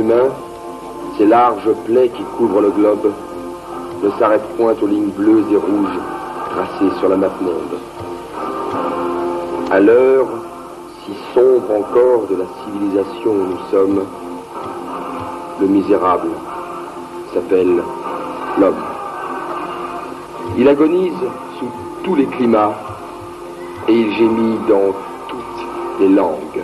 humain, ces larges plaies qui couvrent le globe, ne s'arrêtent point aux lignes bleues et rouges tracées sur la nappe monde. À l'heure si sombre encore de la civilisation où nous sommes, le misérable s'appelle l'homme. Il agonise sous tous les climats et il gémit dans toutes les langues.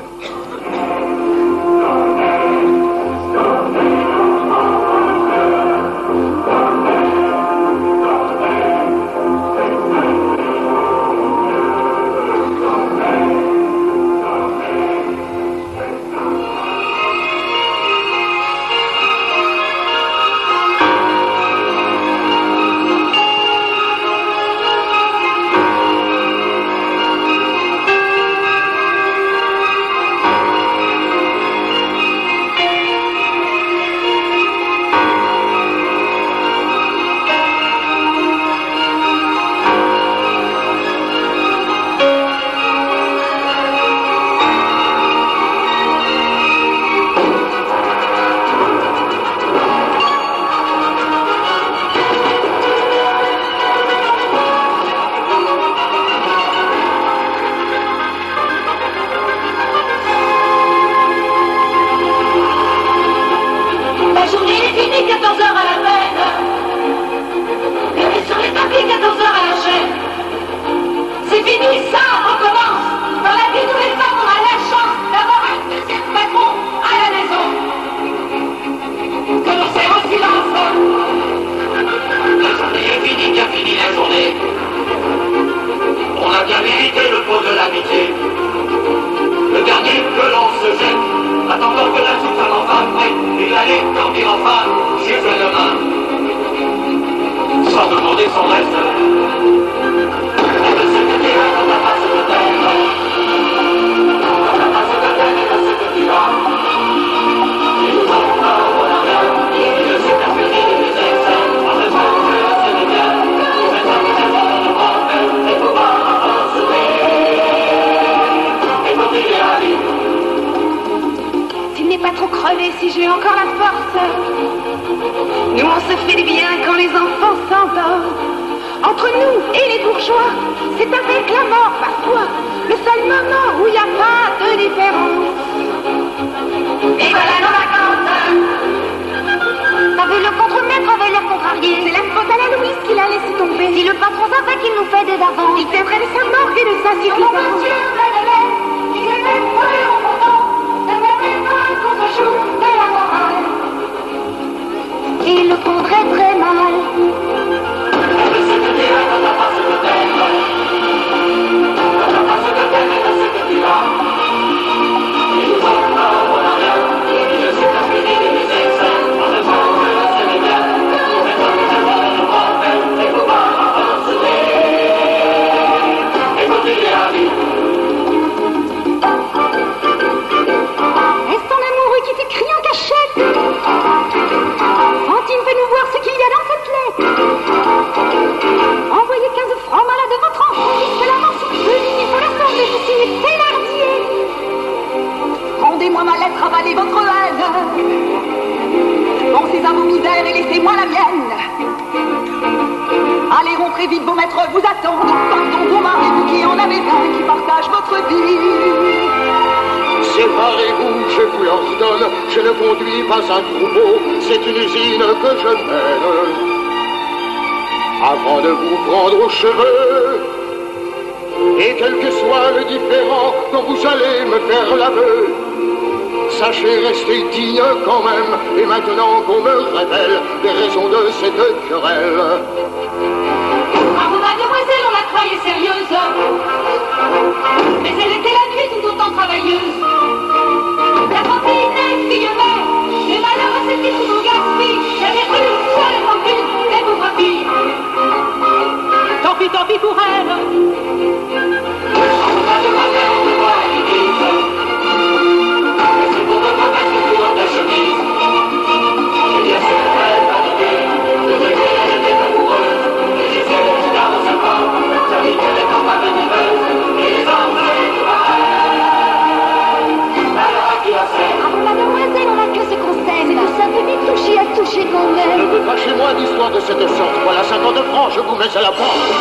pas d'histoire de cette sorte. Voilà 50 francs, je vous mets à la porte.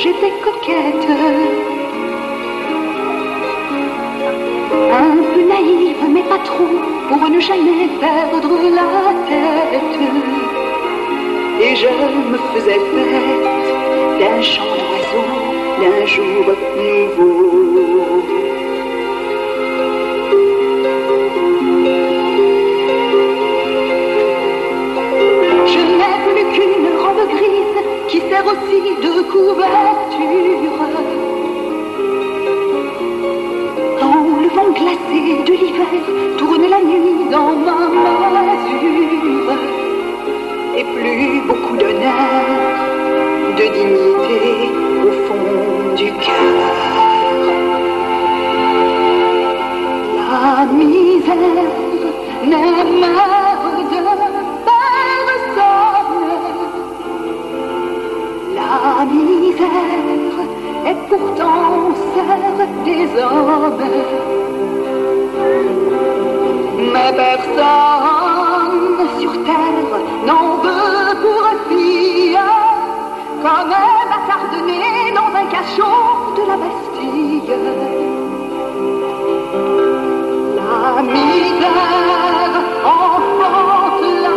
J'étais coquette, un peu naïve mais pas trop, pour ne jamais perdre la tête. Et je me faisais fête d'un chant d'oiseau, d'un jour nouveau. Je n'ai plus qu'une robe grise qui sert aussi de couverture. Quand le vent glacé de l'hiver tourne la nuit dans ma masure, et plus beaucoup d'honneur, de dignité au fond du cœur. La misère n'est mère de la misère est pourtant sœur des hommes. Mais personne sur terre n'en veut pour fille, comme elle a tardonné dans un cachot de la Bastille. La misère enfante la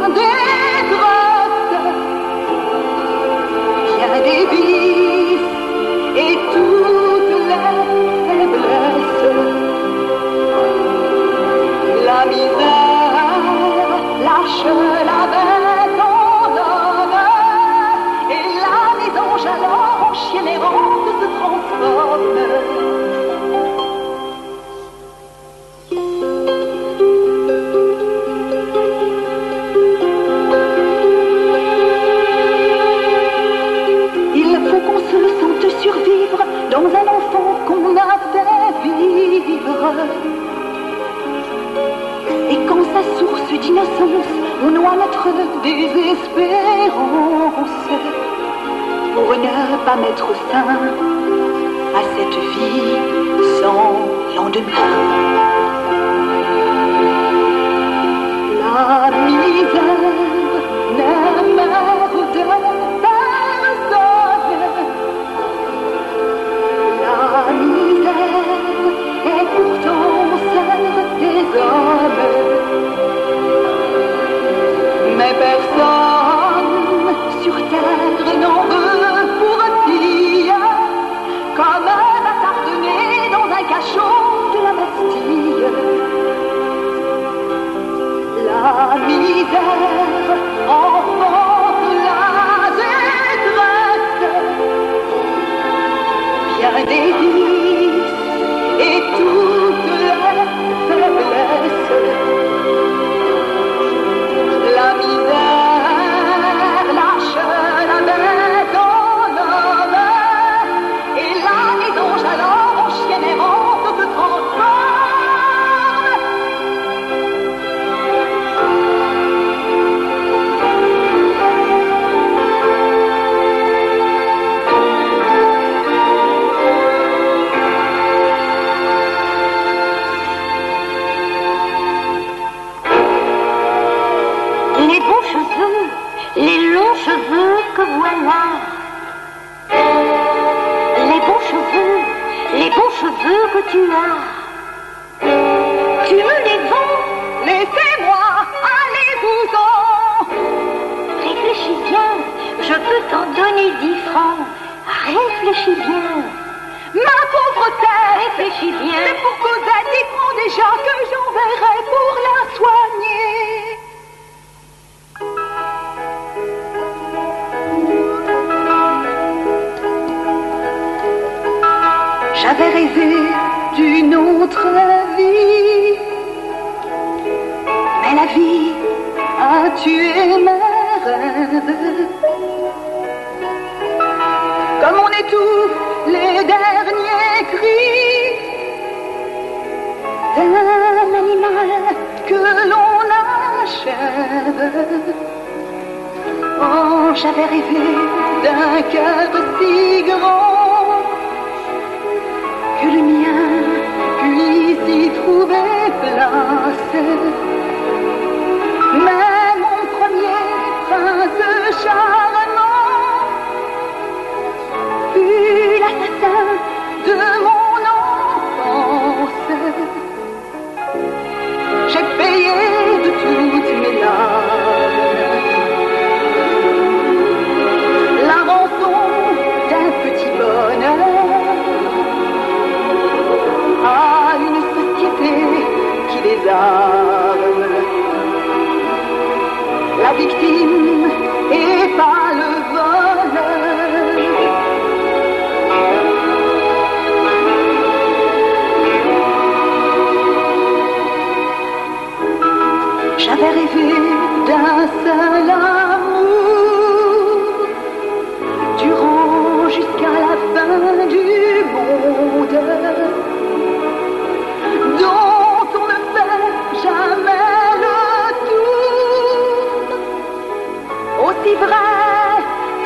détresse, des vices et toutes les faiblesses. La misère lâche la bête en homme, et la mésange alors en chienne errante se transforme. Survivre dans un enfant qu'on a fait vivre. Et quand sa source d'innocence, on noie notre désespérance pour ne pas mettre fin à cette vie sans lendemain. La misère n'est mère de personne. La misère est pourtant sœur des hommes. Mais personne sur terre n'en veut pour fille, comme elle a tardonné dans un cachot de la Bastille. La misère enfante la détresse, bien des vices et toutes les faiblesses. La misère lâche la bête en homme, et la mésange alors en chienne errante se transforme. Les beaux cheveux, les longs cheveux que voilà. Les beaux cheveux que tu as. Tu me les vends, laissez-moi, allez-vous-en. Réfléchis bien, je peux t'en donner 10 francs. Réfléchis bien. Ma pauvre tête, réfléchis bien. C'est pour Cosette 10 francs déjà que j'enverrai pour la soigner. J'avais rêvé d'une autre vie, mais la vie tué mes rêves. Comme on étouffe les derniers cris d'un animal que l'on achève. Oh, j'avais rêvé d'un cœur si grand que le mien puisse y trouver place. Mais mon premier prince charmant fut l'assassin de mon enfance. J'ai payé de toutes mes larmes la rançon d'un petit bonheur à une société qui désarme. La victime et pas le voleur. J'avais rêvé d'un seul amour durant jusqu'à la fin du monde, dont on ne fait jamais le tour, aussi vrai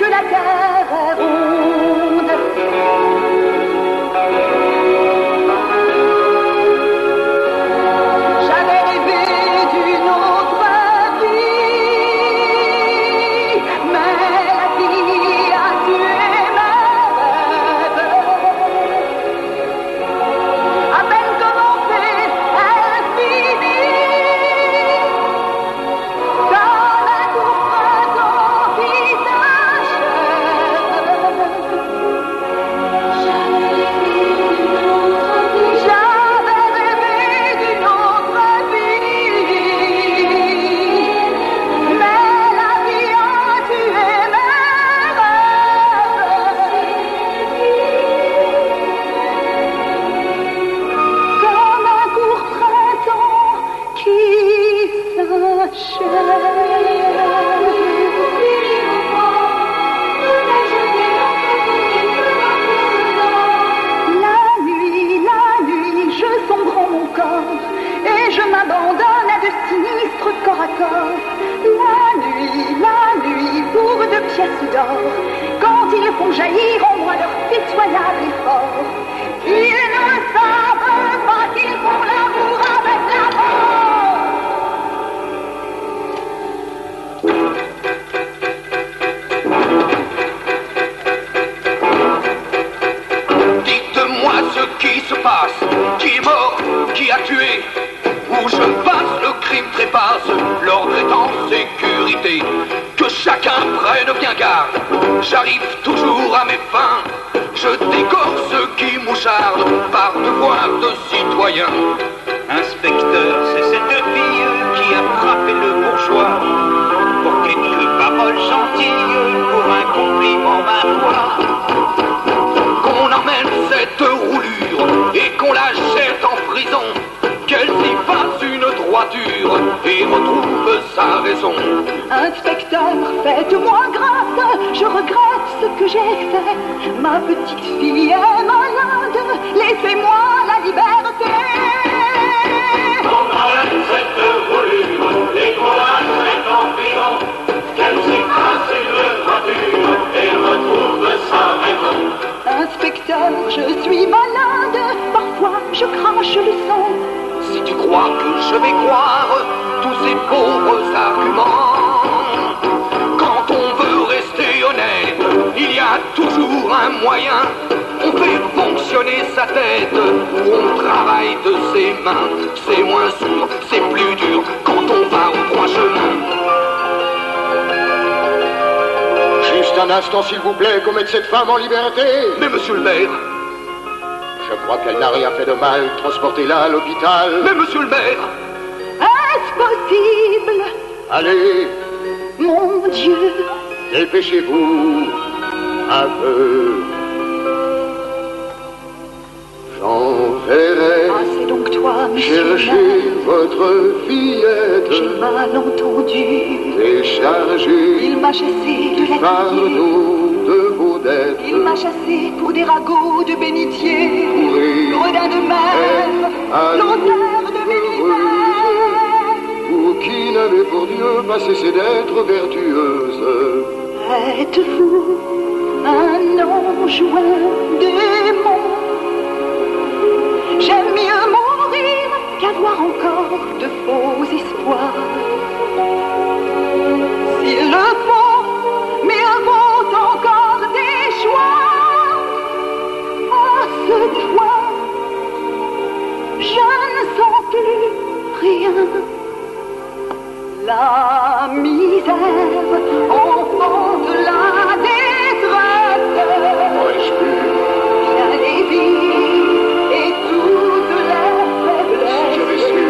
que la terre est ronde. J'avais rêvé d'une autre vie, mais la vie a tué mes rêves. À peine commencée, elle finit comme un court printemps qui s'achève. J'avais rêvé d'une autre vie, mais la vie a tué mes rêves. Comme un court printemps qui s'achève. La nuit, je sombre en mon corps et je m'abandonne à de sinistres corps à corps. La nuit, pour 2 pièces d'or, quand ils font jaillir en moi leur pitoyable effort, ils ne savent pas qu'ils font l'amour avec la mort. Dites-moi ce qui se passe, qui est mort, qui a tué. Où je passe, le crime trépasse, l'ordre est en sécurité. Que chacun prenne bien garde, j'arrive toujours à mes fins. Je décore ceux qui mouchardent par devoir de citoyen. Inspecteur, c'est cette fille qui a frappé le bourgeois. Pour quelques paroles gentilles, pour un compliment, ma foi. Qu'on emmène cette roulure et qu'on la jette en prison. Qu'elle s'y fasse une droiture et retrouve sa raison. Inspecteur, faites-moi grâce, je regrette ce que j'ai fait. Ma petite fille est malade, laissez-moi la liberté. Qu'on emmène cette roulure et qu'on la jette en prison. Qu'elle s'y fasse une droiture et retrouve sa raison. Inspecteur, je suis malade, parfois je crache le sang. Si tu crois que je vais croire tous ces pauvres arguments, quand on veut rester honnête, il y a toujours un moyen. On fait fonctionner sa tête ou on travaille de ses mains. C'est moins sûr, c'est plus dur quand on va au droit chemin. Juste un instant, s'il vous plaît, qu'on mette cette femme en liberté. Mais monsieur le maire, Je crois qu'elle n'a rien fait de mal. Transportez-la à l'hôpital. mais monsieur le maire, Est-ce possible? Allez, Mon Dieu, dépêchez-vous un peu. J'enverrai ah, c'est donc toi, monsieur. Cherchez votre fillette. J'ai mal entendu. Déchargez Il m'a chassé de les la fardeaux de vos dettes. Il m'a chassé pour des ragots de bénitier, Courir, gredin de mer, à l'auteur de mes misères. vous qui n'avez pour Dieu pas cessé d'être vertueuse. Êtes-vous un ange ou un démon? J'aime mieux mourir qu'avoir encore de faux espoirs. S'il le faut, mieux vaut encore déchoir. À ce toit, je ne sens plus rien. La misère, enfant de la détresse, bien les vies et toutes les faiblesses. J'avais su.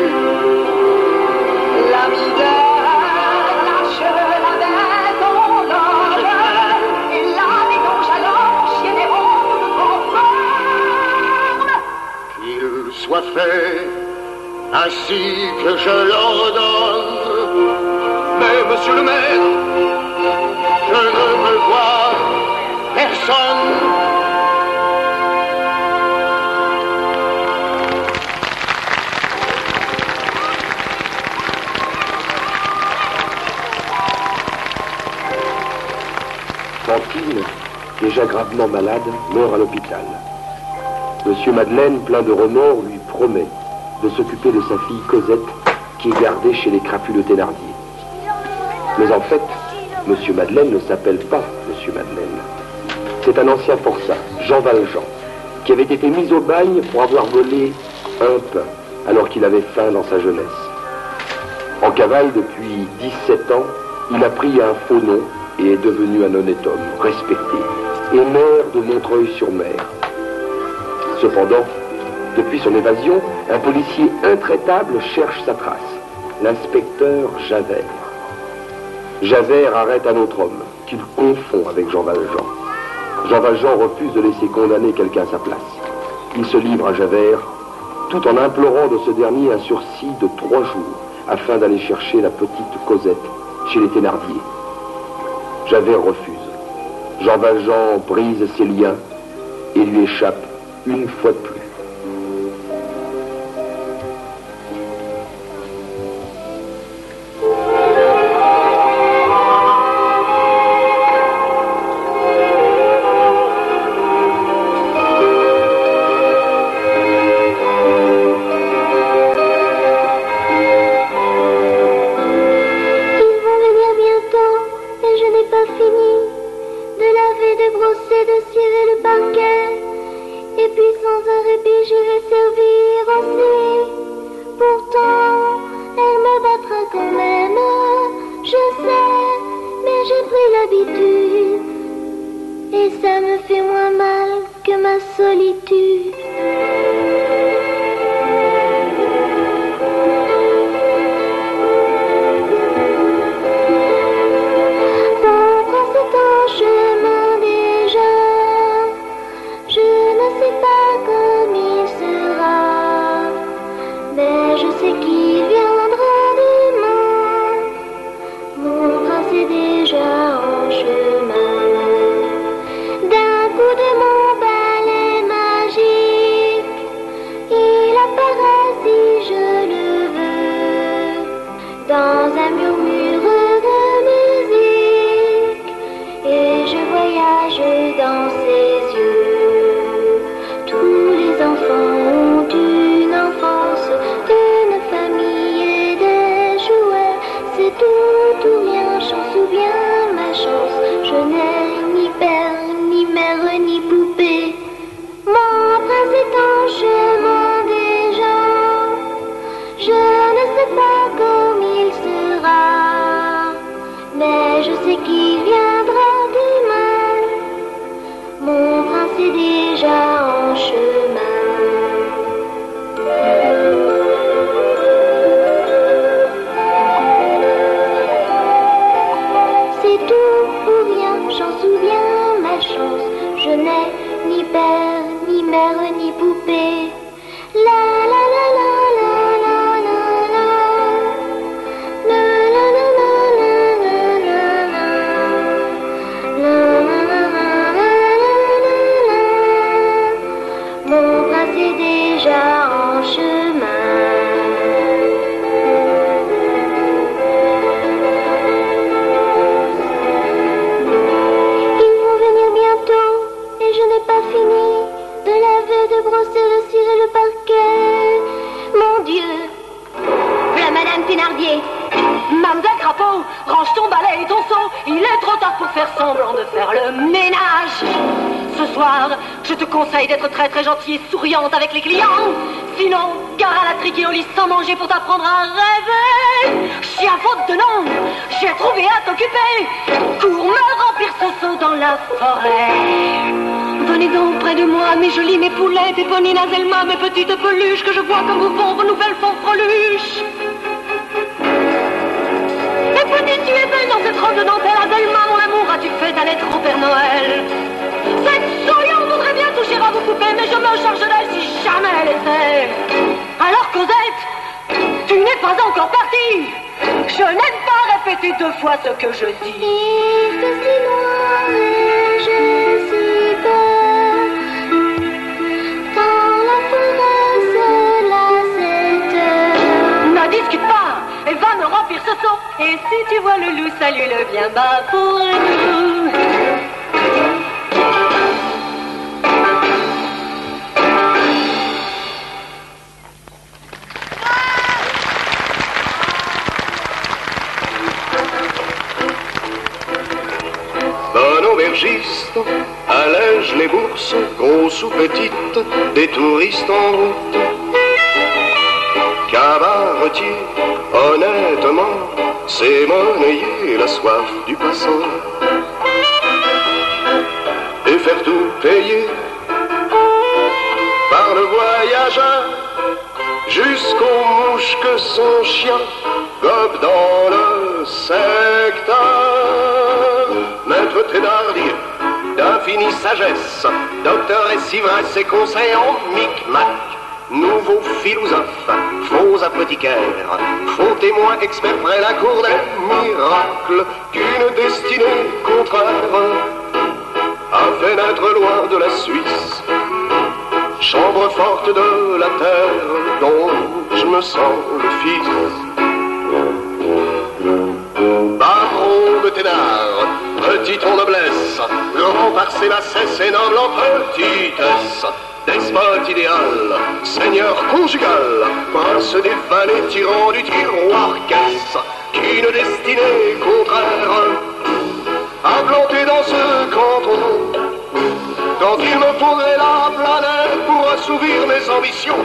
La misère lâche la bête en loge, et la mélange alors chien et honte conforme. Qu'il soit fait ainsi que je l'ordonne. Mais monsieur le maire, Je ne veux voir personne. Fantine, déjà gravement malade, meurt à l'hôpital. Monsieur Madeleine, plein de remords, lui promet de s'occuper de sa fille Cosette, qui est gardée chez les crapuleux Thénardier. Mais en fait, Monsieur Madeleine ne s'appelle pas Monsieur Madeleine. C'est un ancien forçat, Jean Valjean, qui avait été mis au bagne pour avoir volé un pain, alors qu'il avait faim dans sa jeunesse. En cavale depuis 17 ans, il a pris un faux nom et est devenu un honnête homme, respecté, et maire de Montreuil-sur-Mer. Cependant, depuis son évasion, un policier intraitable cherche sa trace, l'inspecteur Javert. Javert arrête un autre homme, qu'il confond avec Jean Valjean. Jean Valjean refuse de laisser condamner quelqu'un à sa place. Il se livre à Javert, tout en implorant de ce dernier un sursis de 3 jours, afin d'aller chercher la petite Cosette chez les Thénardier. Javert refuse. Jean Valjean brise ses liens et lui échappe une fois de plus. Ni père, ni mère, ni poupée. La la la la la. Thénardier. Mademoiselle Crapaud, range ton balai et ton seau. Il est trop tard pour faire semblant de faire le ménage. Ce soir, je te conseille d'être très très gentille et souriante avec les clients. Sinon, gare à la trique au lit sans manger pour t'apprendre à rêver. Chien faute de nom, j'ai trouvé à t'occuper. Cours me remplir ce seau dans la forêt. Venez donc près de moi, mes jolies, mes poulettes, et Ponina Zelma, mes petites peluches, que je vois comme vous font vos nouvelles fanfreluches. Et petite, tu es belle dans cette robe de dentelle, Azelma, mon amour, as-tu fait ta lettre au Père Noël? Cette souillon voudrait bien toucher à vos poupées, mais je me charge d'elle si jamais elle était. Alors Cosette, tu n'es pas encore partie. Je n'aime pas répéter 2 fois ce que je dis. Il fait si noir et j'ai si peur. Dans la forêt, c'est là, c'est Ne discute pas et va me remplir ce seau. Et si tu vois le loup, salue-le bien bas pour nous. Bon aubergiste, allège les bourses, grosses ou petites, des touristes en route. Cabaretier, honnêtement, c'est monnayer la soif du passant. Et faire tout payer par le voyageur, jusqu'aux mouches que son chien gobe dans le secteur. Maître Thénardier, d'infinie sagesse, docteur et Sivresse et conseil en micmac. Nouveau philosophe, faux apothicaire, faux témoin expert près la cour des miracles, qu'une destinée contraire a fait naître loin de la Suisse, chambre forte de la terre dont je me sens le fils. Baron de Thénard, petit en noblesse, grand par ses bassesses et noble en petitesse. Despote idéal, seigneur conjugal, prince des vallées, tyran du tiroir caisse, qu'une destinée contraire a planté dans ce canton. Quand il me faudrait la planète pour assouvir mes ambitions.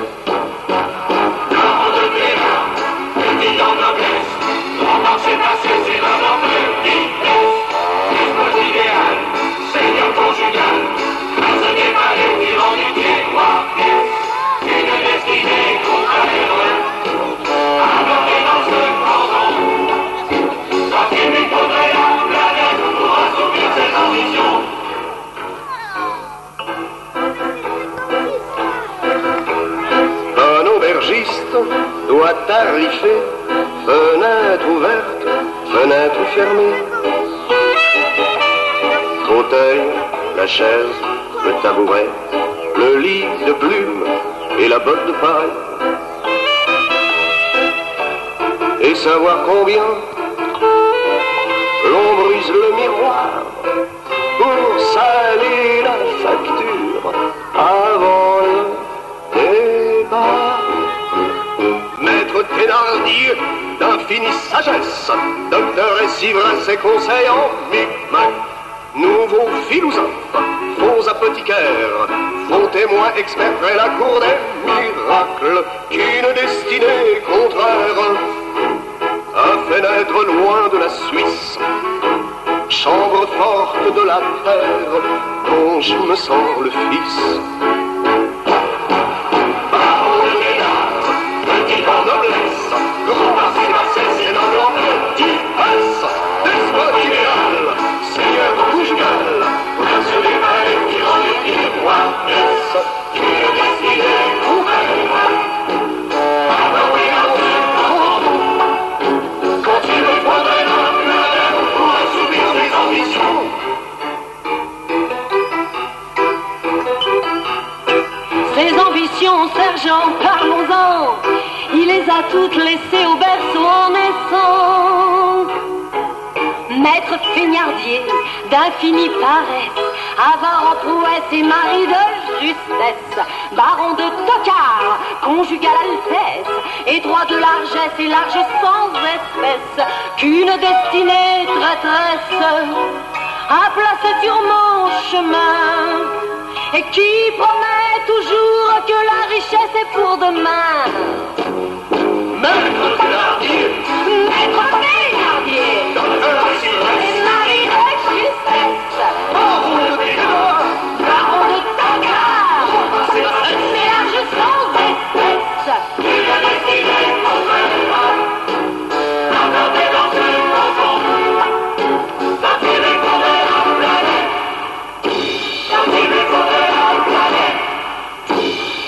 Baron de Thénard, petit en noblesse, grand par ses bassesses et noble en petitesse. Despote idéal, seigneur conjugal, prince des vallées, tyran du tiroir caisse, une destinée contraire a planté dans ce canton. Quand il lui faudrait la planète pour assouvir ses ambitions. Un aubergiste doit tarifer, fenêtre ouverte, fenêtre fermée. Fauteuil, la chaise, le tabouret, le lit de plumes et la botte de paille. Et savoir combien l'on brise le miroir pour salir la facture avant le départ. Maître Thénardier, d'infinie sagesse, docteur et Sivresse et conseil en micmac. Nouveau philosophe, faux apothicaire, faux témoin expert près la cour des miracles, qu'une destinée contraire a fait naître loin de la Suisse, chambre forte de la terre dont je me sens le fils. Baron de Thénard, petit en noblesse, grand par ses bassesses et noble en petitesse. Despote idéal, seigneur conjugal, prince des vallées, tyran du tiroir caisse, une destinée contraire a planté dans ce canton. Quand il me faudrait la planète pour assouvir mes ambitions. Ses ambitions, sergent, parlons-en. Il les a toutes laissées au berceau en naissant. Maître Thénardier, d'infinie paresse, avare en prouesse et mari de justesse, baron de tocard, conjugal Altesse, et droit de largesse et large sans espèce, qu'une destinée traîtresse a placé sur mon chemin, et qui promet toujours que la richesse est pour demain. Maître Thénardier, Maître Thénardier, et mari de justesse, baron de Tocard, baron de tocard, c'est large sans espèce,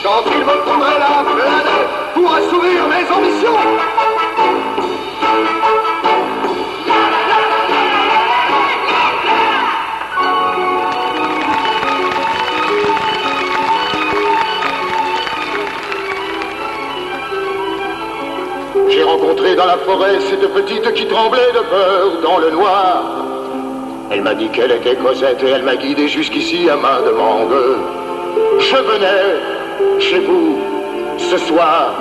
quand il me faudrait la planète pour assouvir mes ambitions. J'ai rencontré dans la forêt cette petite qui tremblait de peur dans le noir. Elle m'a dit qu'elle était Cosette et elle m'a guidé jusqu'ici à ma demande. Je venais chez vous ce soir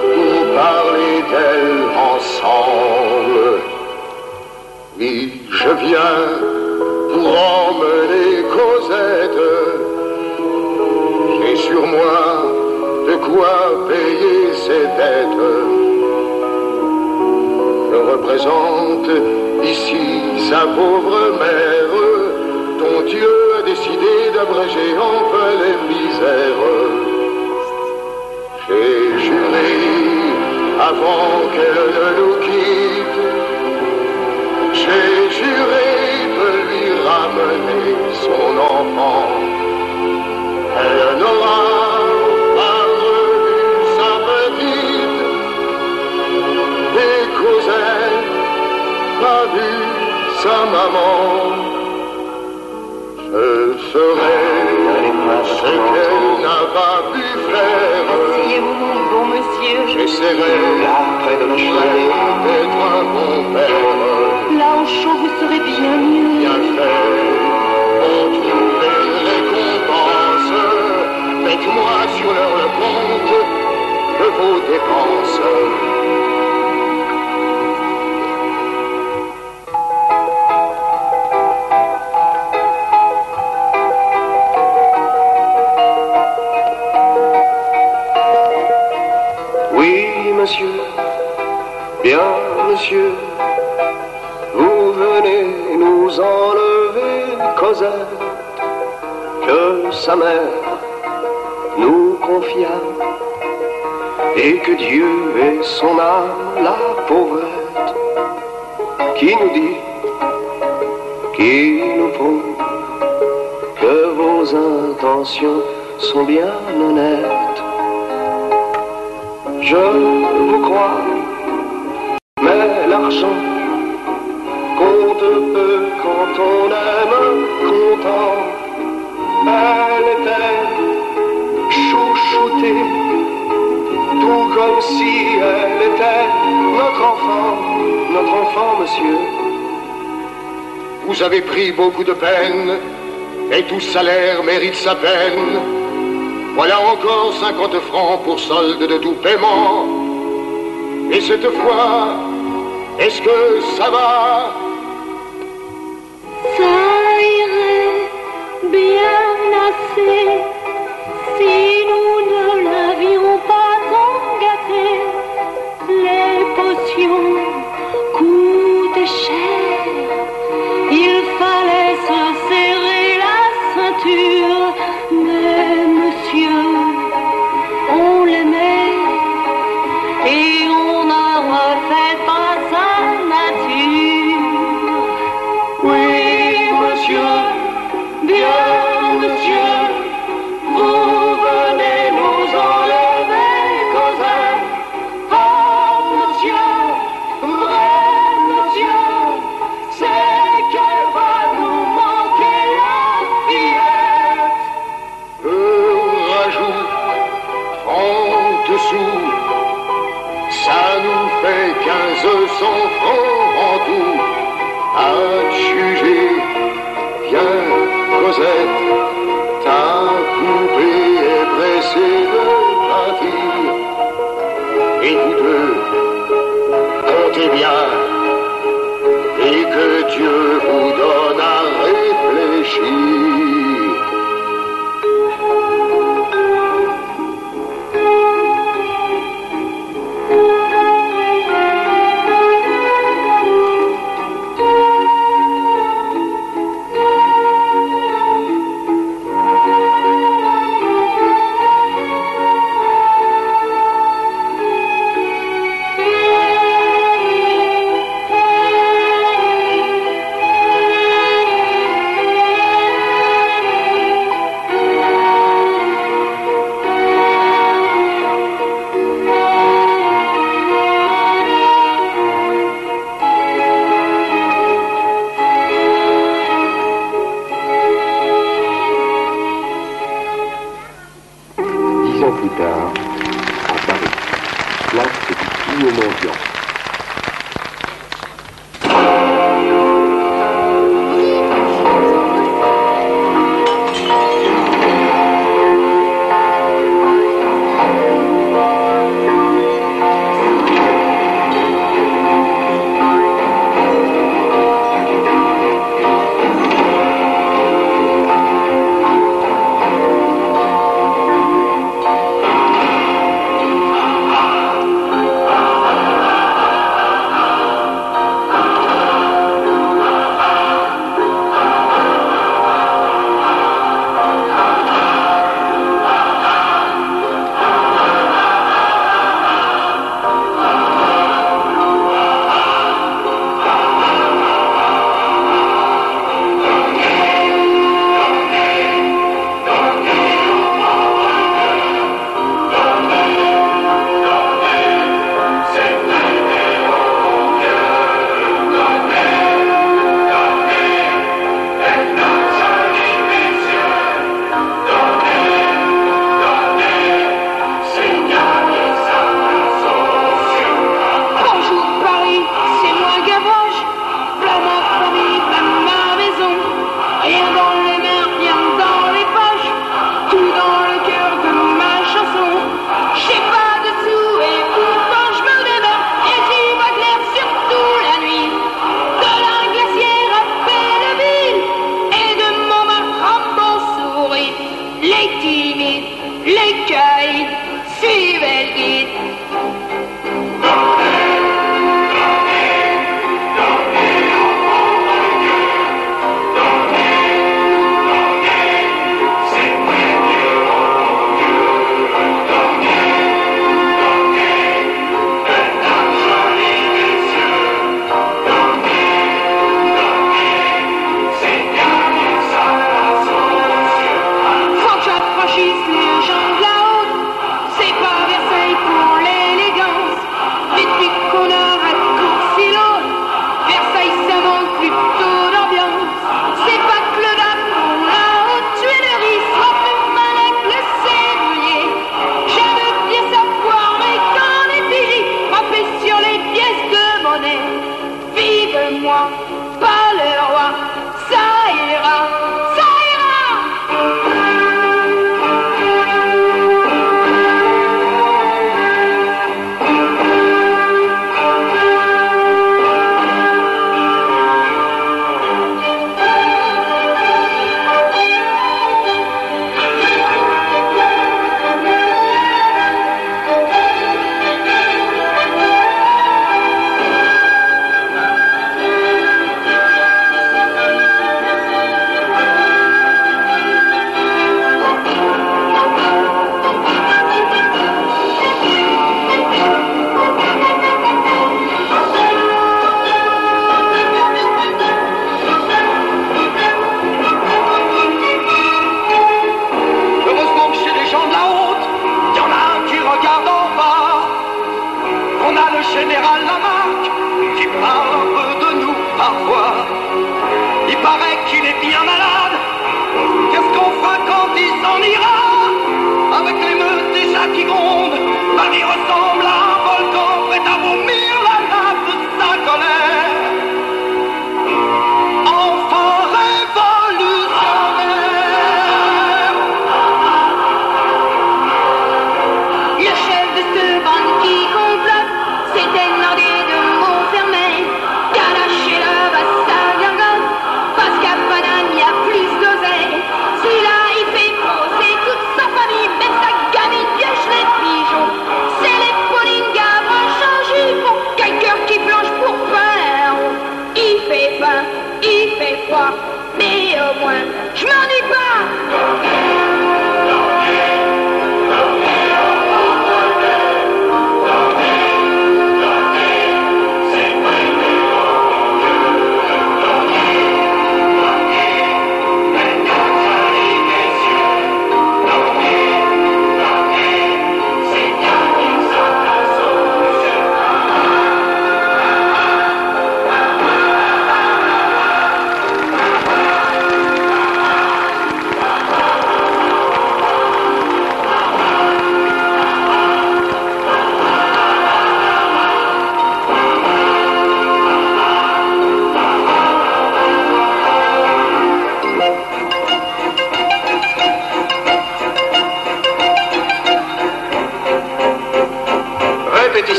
pour parler d'elle ensemble. Oui, je viens pour emmener Cosette. J'ai sur moi de quoi payer ses dettes. Je représente ici sa pauvre mère, dont Dieu a décidé d'abréger enfin les misères. J'ai juré avant qu'elle ne nous quitte, j'ai juré de lui ramener son enfant. Elle n'aura pas revu sa petite, et Cosette pas vu sa maman. Je ferai ce qu'elle n'a pas pu faire. asseyez-vous, mon bon monsieur, J'essaierai près de la cheminée d'être un bon père. là au chaud vous serez bien mieux. Bien fait, pour trouver récompense. Faites-moi sur l'heure le compte de vos dépenses. Monsieur, bien monsieur, vous venez nous enlever Cosette, que sa mère nous confia, et que Dieu ait son âme, la pauvrette, qui nous dit, qui nous prouve que vos intentions sont bien honnêtes. Je vous crois, mais l'argent compte peu quand on aime content. Elle était chouchoutée, tout comme si elle était notre enfant, monsieur. Vous avez pris beaucoup de peine, et tout salaire mérite sa peine. Voilà encore 50 francs pour solde de tout paiement. Et cette fois, est-ce que ça va? Ça irait bien assez si nous ne l'avions pas tant gâté. Les potions coûtent cher, il fallait se serrer la ceinture. Mais monsieur, on l'aimait et on n'a refait pas sa nature. Oui, monsieur, bien monsieur, vous venez nous enlever Cosette. Ah, monsieur, vrai monsieur, c'est qu'elle va nous manquer la fillette. Rajoute 30 sous, ça nous fait 1500 francs en tout. À juger, bien Cosette, ta poupée comptez bien et que Dieu vous donne à réfléchir.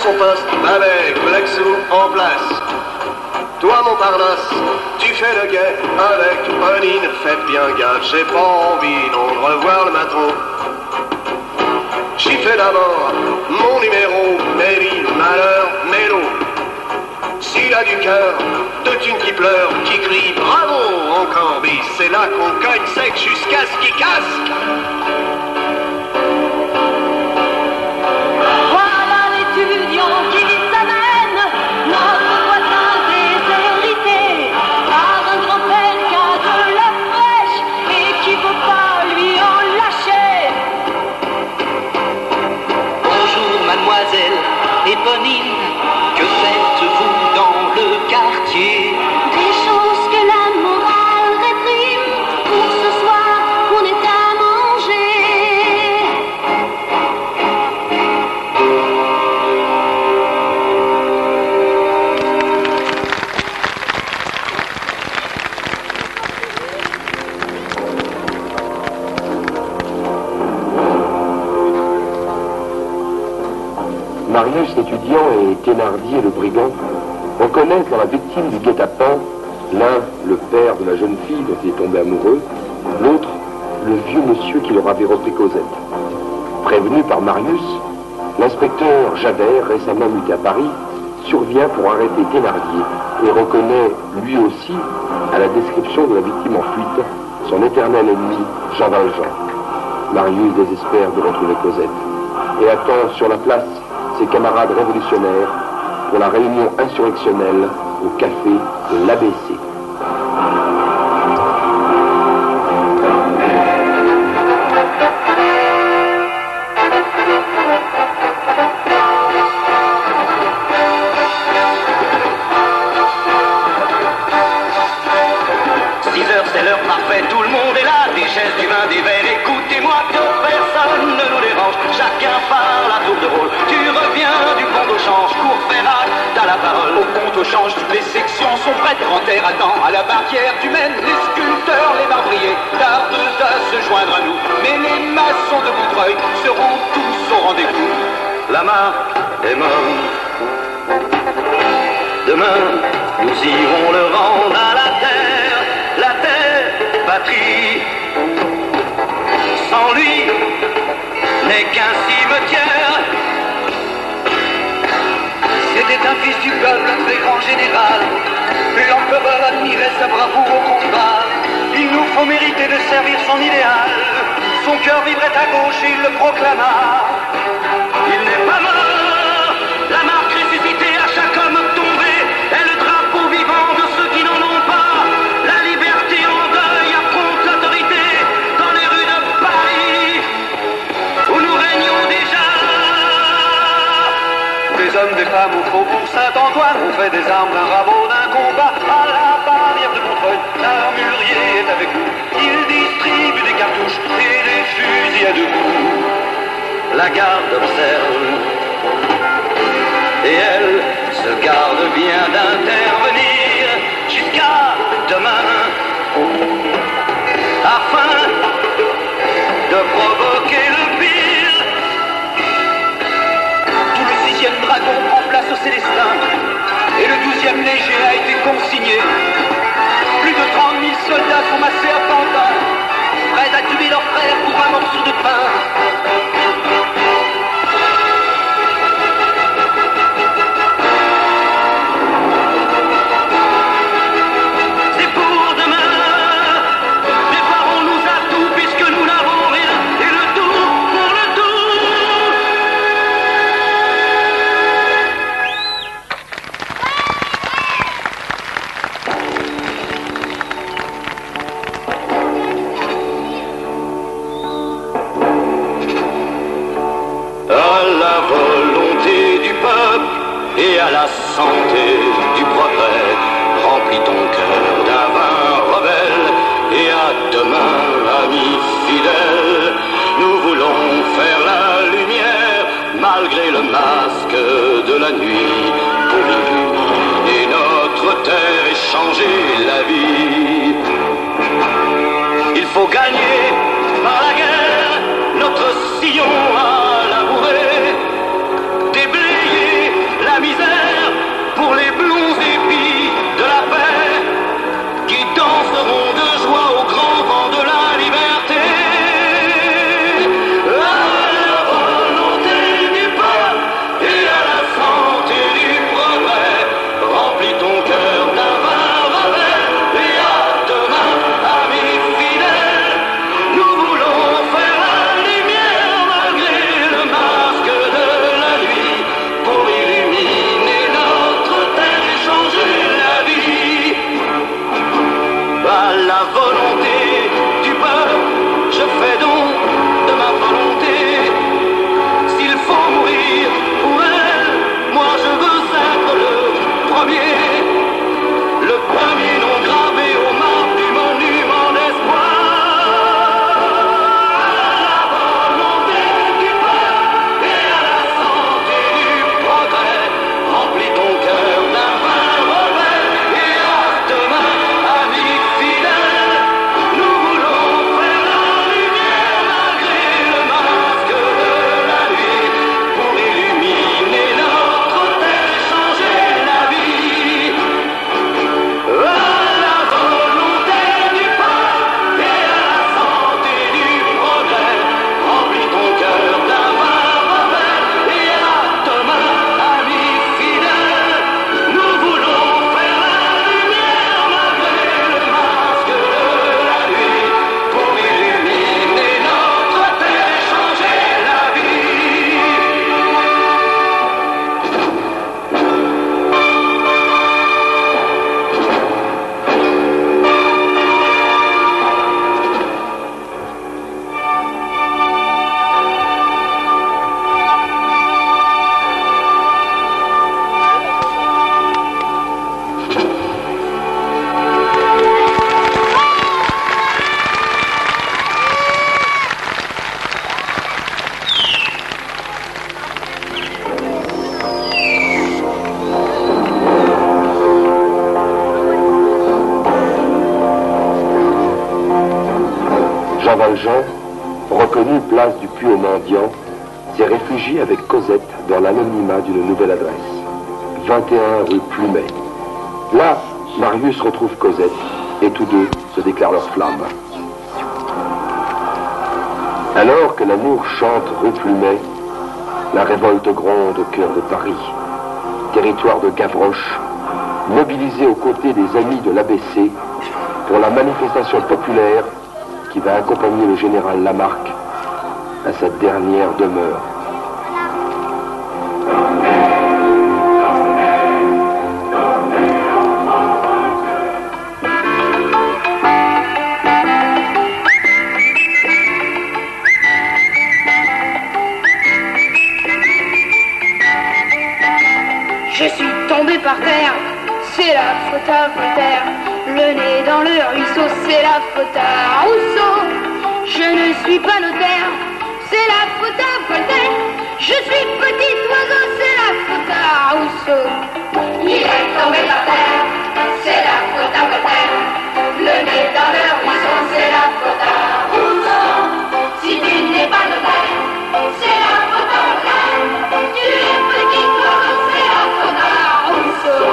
son poste. Babel, Plexou, en place. Toi, Montparnasse, tu fais le guet avec Pauline. Faites bien gaffe, j'ai pas envie non de revoir le matelot. J'y fais d'abord mon numéro, Mairie, malheur, mélo. S'il a du cœur, de thunes qui pleurent, qui crient bravo encore bis, c'est là qu'on cogne sec jusqu'à ce qu'il casque. Voilà l'étudiant qui s'amène, notre voisin déshérité, par un grand-père qui a de la fraîche et qui veut pas lui en lâcher. Bonjour mademoiselle éponyme, que faites-vous dans le quartier? Des choses que la morale réprime. Pour ce soir, on est à manger. Marius, l'étudiant, et Thénardier, le brigand, reconnaissent dans la victime du guet-apens l'un le père de la jeune fille dont il est tombé amoureux, l'autre le vieux monsieur qui leur avait repris Cosette. Prévenu par Marius, l'inspecteur Javert, récemment muté à Paris, survient pour arrêter Thénardier et reconnaît lui aussi, à la description de la victime en fuite, son éternel ennemi, Jean Valjean. Marius désespère de retrouver Cosette et attend sur la place ses camarades révolutionnaires pour la réunion insurrectionnelle au café de l'ABC. C'est l'heure parfaite, tout le monde est là, des chaises, du vin, des verres, écoutez-moi que personne ne nous dérange, chacun parle à tour de rôle, tu reviens du pont au change, cours Ferrat, t'as la parole. Au pont au change, toutes les sections sont prêtes, grand air attend, à la barrière tu mènes, les sculpteurs, les marbriers, tardent à se joindre à nous, mais les maçons de Boutreuil seront tous au rendez-vous. La marque est morte, demain nous irons le rendre à la terre patrie, sans lui n'est qu'un cimetière. C'était un fils du peuple, un très grand général, l'empereur admirait sa bravoure au combat. Il nous faut mériter de servir son idéal, son cœur vibrait à gauche et il le proclama. Il n'est pas mort, la marque ressuscitée à chaque homme tombé est le drapeau vivant de ceux qui n'en ont pas. La liberté en deuil affronte l'autorité dans les rues de Paris où nous régnons déjà. Des hommes, des femmes au faubourg Saint-Antoine ont fait des armes d'un rabot, d'un combat à la barrière de Montreuil. L'armurier est avec nous, il distribue des cartouches et des fusils à deux coups. La garde observe et elle se garde bien d'intervenir jusqu'à demain afin de provoquer le pire. Tout le 6e dragon prend place au Célestin et le 12e léger a été consigné. Plus de 30 000 soldats sont massés à Pantin, prêts à tuer leurs frères pour un morceau de pain. Et à la santé du prophète, remplis ton cœur d'un vin rebelle. Et à demain, amis fidèles, nous voulons faire la lumière, malgré le masque de la nuit, pour illuminer notre terre et changer la vie. Il faut gagner par la guerre notre sillon à labourer, déblayer Valjean, reconnu place du Puy-au-Mendiant, s'est réfugié avec Cosette dans l'anonymat d'une nouvelle adresse, 21 rue Plumet. Là, Marius retrouve Cosette et tous deux se déclarent leur flamme. Alors que l'amour chante rue Plumet, la révolte gronde au cœur de Paris. Territoire de Gavroche, mobilisé aux côtés des amis de l'ABC pour la manifestation populaire qui va accompagner le général Lamarque à sa dernière demeure. Je suis tombé par terre, c'est la faute à Voltaire. Le nez dans le ruisseau, c'est la faute à Rousseau. Je ne suis pas notaire, c'est la faute à Voltaire. Je suis petit oiseau, c'est la faute à Rousseau. Il est tombé par terre, c'est la faute à Voltaire. Le nez dans le ruisseau, c'est la faute à Rousseau. Si tu n'es pas notaire, c'est la faute à Voltaire. Tu es petit oiseau, c'est la faute à Rousseau.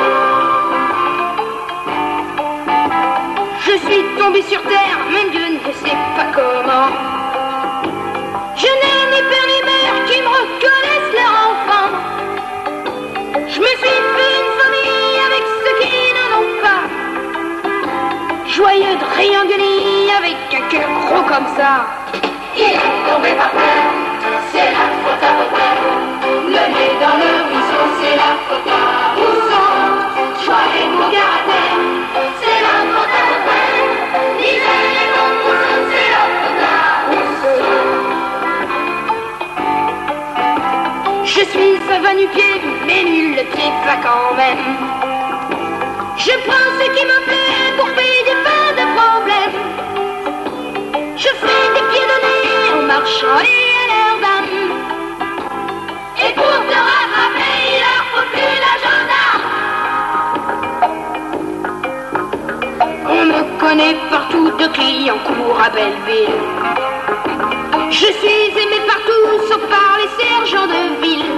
Je suis tombé sur terre, même Dieu ne sait pas comment. Je n'ai ni père ni mère qui me reconnaissent leur enfant. Je me suis fait une famille avec ceux qui n'en ont pas. Joyeux de Riangoni avec un cœur gros comme ça. Il est tombé par terre, c'est la faute à Voltaire. Le nez dans le ruisseau, c'est la faute à Rousseau. Joyeux mon caractère, c'est la faute à Voltaire. Lisez les bons Rousseau, c'est la faute à Rousseau. Je suis un va-nu-pied, mais nul le pied va quand même. Je prends ce qui me plaît pour payer pas de problème. Je fais des pieds de nez en marchant et à l'air d'âme. Et pour te rattraper, il leur faut plus la gendarme. On me connaît partout de Clignancourt à Belleville. Je suis aimé partout, sauf par les sergents de ville.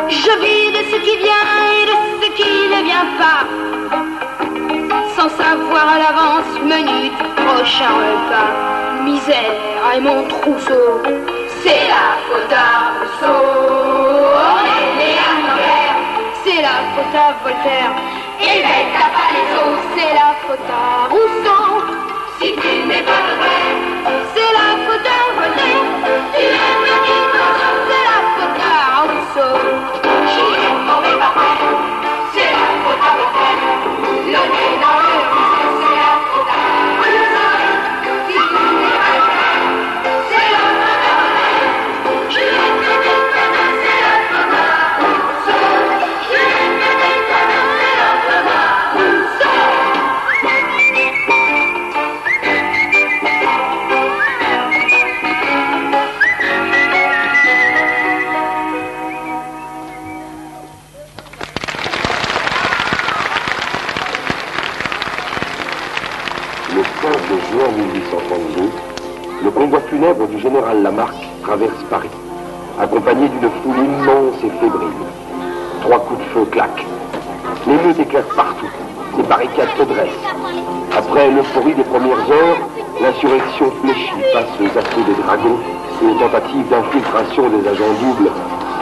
Je vis de ce qui vient et de ce qui ne vient pas, sans savoir à l'avance le menu du prochain repas. Misère et mon trousseau, c'est la faute à Rousseau. On est né à l'envers, c'est la faute à Voltaire. Et bête t'as pas les os, c'est la faute à Rousseau. Si tu n'es pas de vrai, c'est la faute à Voltaire. Tu es petit oiseau, c'est la faute à Rousseau. J'y ai tombé par terre, c'est la faute à Voltaire. Le nez dans le ruisseau, c'est la faute à Rousseau. Si tu n'es pas de vrai, c'est la faute à Voltaire. J'y ai petit oiseau, c'est la faute à Rousseau. J'y ai petit oiseau, c'est la faute à Rousseau. Le 5 juin 1832, le convoi funèbre du général Lamarque traverse Paris, accompagné d'une foule immense et fébrile. 3 coups de feu claquent. L'émeute éclaire partout. Les barricades se dressent. Après l'euphorie des premières heures, l'insurrection fléchit face aux assauts des dragons et aux tentatives d'infiltration des agents doubles,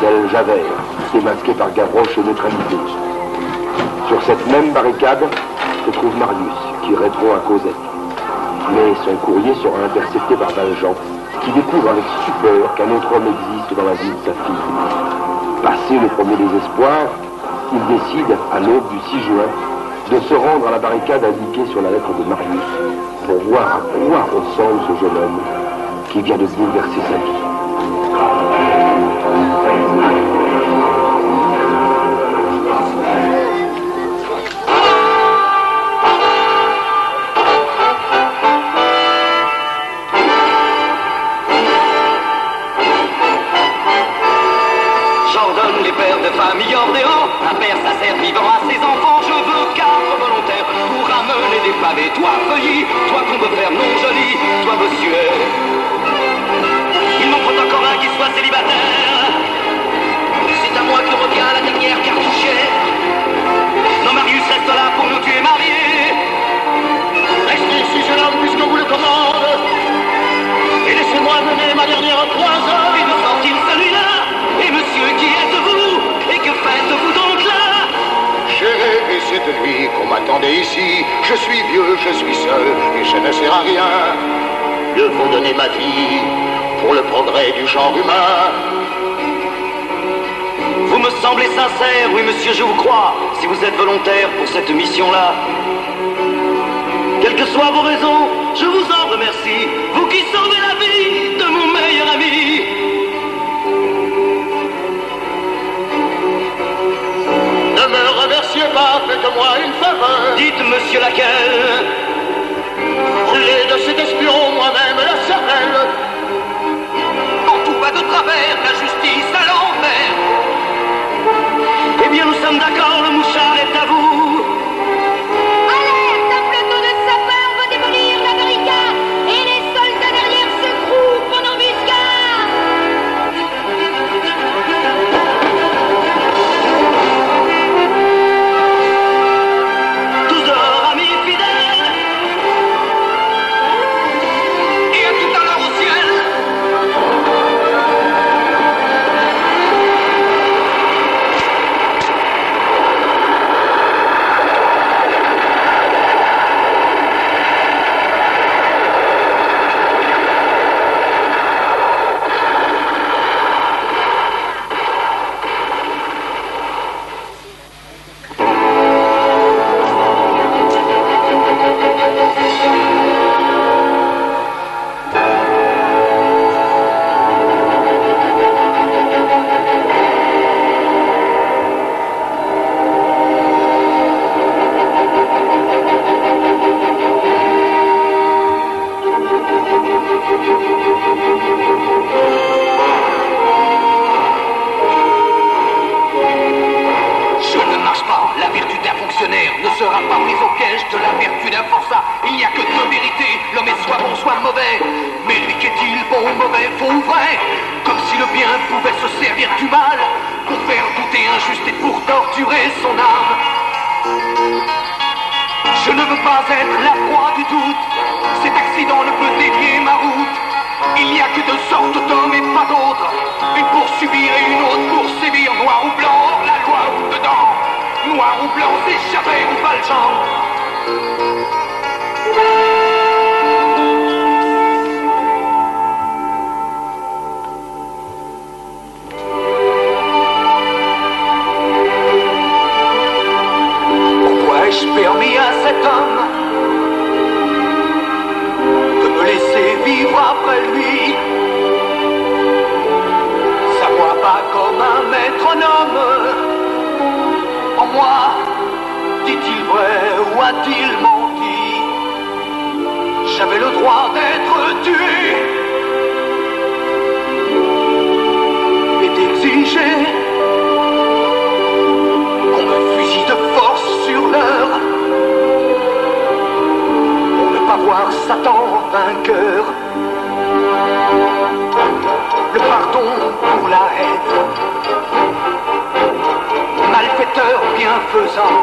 tels Javert, démasqué par Gavroche et neutralisé. Sur cette même barricade se trouve Marius, qui répond à Cosette. Mais son courrier sera intercepté par Valjean, qui découvre avec stupeur qu'un autre homme existe dans la vie de sa fille. Passé le premier désespoir, il décide, à l'aube du 6 juin, de se rendre à la barricade indiquée sur la lettre de Marius pour voir à quoi ressemble ce jeune homme qui vient de bouleverser sa vie. J'ordonne les pères de famille hors des rangs à faire sa serre vivant à ses enfants. Je veux 4 volontaires pour ramener des pavé, toi feuillis, toi qu'on veut faire non joli, toi bossuet. Il m'en faut encore un qui soit célibataire. C'est à moi que revient la dernière cartouchette. Non, Marius reste là pour nous tuer mariés. Restez ici, jeune homme, puisque vous le commande. Et laissez-moi mener ma dernière croisade. Et de sortir celui-là. Et monsieur, qui êtes-vous? Et que faites-vous donc là? J'ai rêvé cette nuit qu'on m'attendait ici. Je suis vieux, je suis seul, et je ne sers à rien. Mieux vaut donner ma vie pour le progrès du genre humain. Vous me semblez sincère, oui monsieur, je vous crois, si vous êtes volontaire pour cette mission-là. Quelles que soient vos raisons, je vous en remercie, vous qui sauvez la vie de mon meilleur ami. Ne me remerciez pas, faites-moi une faveur. Dites monsieur laquelle? Brûlez de cet espion moi-même la cervelle. Quand tout va de travers, la justice à l'envers. Eh bien, nous sommes d'accord, le mouchard est à vous. Alerte, un plateau de sapeurs va démolir la barricade et les soldats derrière se groupent en embuscade. 12 heures, amis fidèles. Et à tout à l'heure au ciel. Ne sera pas pris au piège de la vertu d'un forçat. Il n'y a que deux vérités, l'homme est soit bon, soit mauvais. Mais lui qu'est-il, bon, mauvais, faux ou vrai? Comme si le bien pouvait se servir du mal pour faire douter injuste et pour torturer son âme. Je ne veux pas être la proie du doute. Cet accident ne peut dévier ma route. Il n'y a que deux sortes d'hommes et pas d'autres. Une pour subir et une autre pour sévir. Noir ou blanc, hors la loi ou dedans. Noir ou blanc, s'échapper ou Valjean. Pourquoi ai-je permis à cet homme de me laisser vivre après lui? Sa voix pas comme un métronome. En moi, dit-il vrai ou a-t-il menti? J'avais le droit d'être tué et d'exiger qu'on me fusille de force sur l'heure pour ne pas voir Satan vainqueur. Le pardon pour la haine, malfaiteur bienfaisant,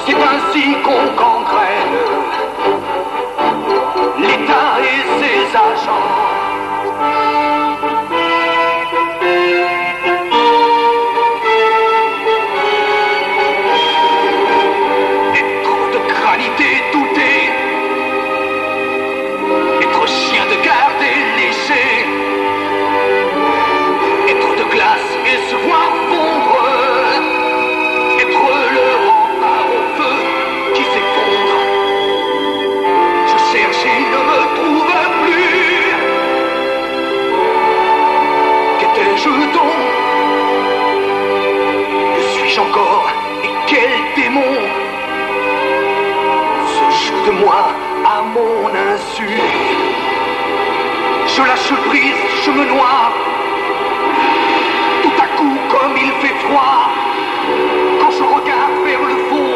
c'est ainsi qu'on gangrène l'État et ses agents. Être de granité douté, être chien de garde et léger, être de glace et se voir fondre, être le rempart au feu qui s'effondre. Je cherche et ne me trouve plus. Qu'étais-je donc? Que suis-je encore? Et quel démon se joue de moi à mon insu? Je lâche prise, je me noie. Tout à coup, comme il fait froid, quand je regarde vers le fond,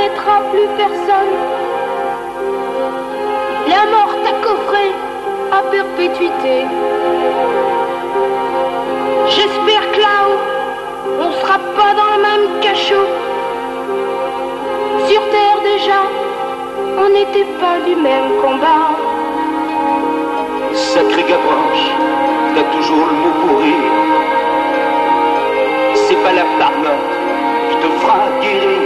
n'arrêtera plus personne. La mort t'a coffré à perpétuité. J'espère que là-haut, on sera pas dans le même cachot. Sur terre déjà, on n'était pas du même combat. Sacré Gavroche, t'as toujours le mot pour rire. C'est pas la parole qui te fera guérir.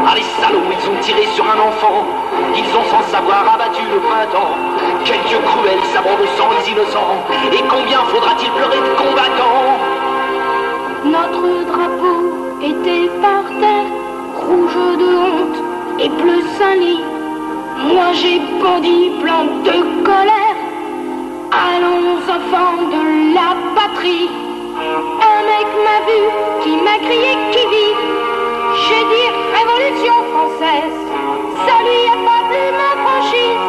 Ah les salauds, ils ont tiré sur un enfant. Ils ont sans savoir abattu le printemps. Quel Dieu cruel, savant de sang les innocents. Et combien faudra-t-il pleurer de combattants? Notre drapeau était par terre, rouge de honte et bleu sali. Moi j'ai bondi plein de colère. Allons enfants de la patrie. Un mec m'a vu, qui m'a crié qui vit. J'ai dit révolution française. Ça lui a pas plu ma franchise.